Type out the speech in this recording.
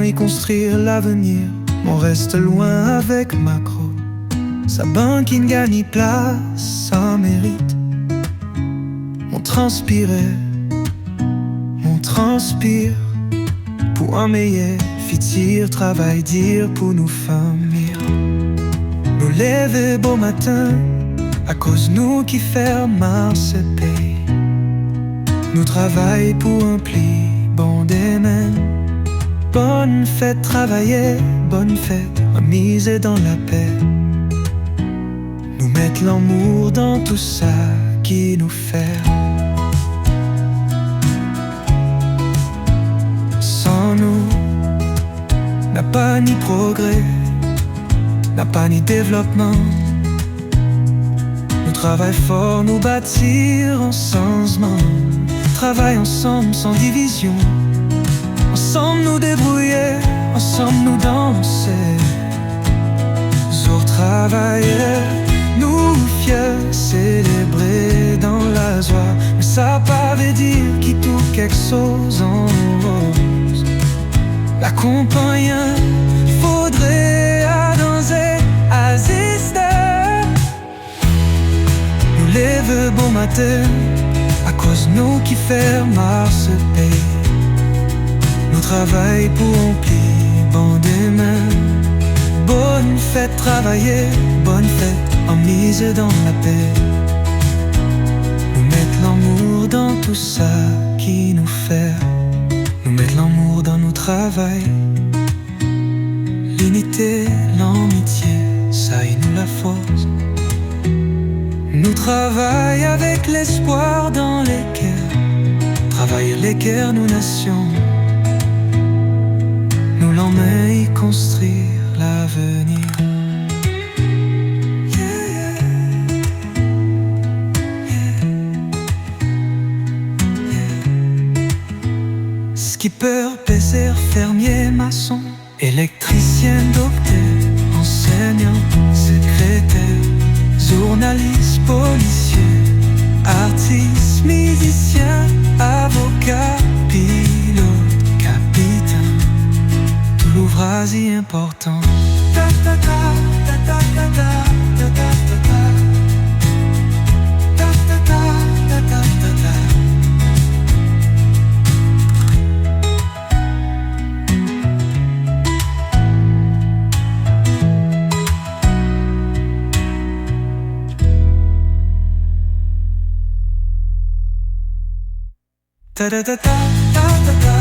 y construire l'avenir. On reste loin avec Macron, sa banque qui ne gagne ni place sans mérite. On transpirait, on transpire pour un meilleur futur, travail dire pour nous familles. Nous lever beau matin à cause nous qui fermons ce pays. Nous travaillons pour un pli bon demain. Bonne fête travailler, bonne fête miser dans la paix. Nous mettre l'amour dans tout ça qui nous fait. Sans nous, n'a pas ni progrès, n'a pas ni développement. Nous travaillons fort, nous bâtir en changement. Travaille ensemble sans division. Ensemble nous débrouiller, ensemble nous danser. Jour travailler, nous fiers, célébrer dans la joie. Mais ça pas veut dire qu'il tout quelque chose en rose. L'accompagnant, faudrait à danser, assister. Nous lève bon matin, à cause nous qui fermons ce pays. Nous travaillons pour remplir bon demain. Bonne fête travailler, bonne fête en mise dans la paix. Nous mettre l'amour dans tout ça qui nous fait. Nous mettre l'amour dans nos travail. L'unité, l'amitié, ça y nous la force. Nous travaillons avec l'espoir dans les cœurs. Travailler les cœurs, nous nations. Nous l'emmènons y construire l'avenir. Skipper, pêcheur, fermier, maçon, électricien, docteur, enseignant, secrétaire, journaliste, policier, artiste, musicien, avocat, pilote, capitaine. Tout l'ouvrage est important. Ta ta ta ta ta ta ta.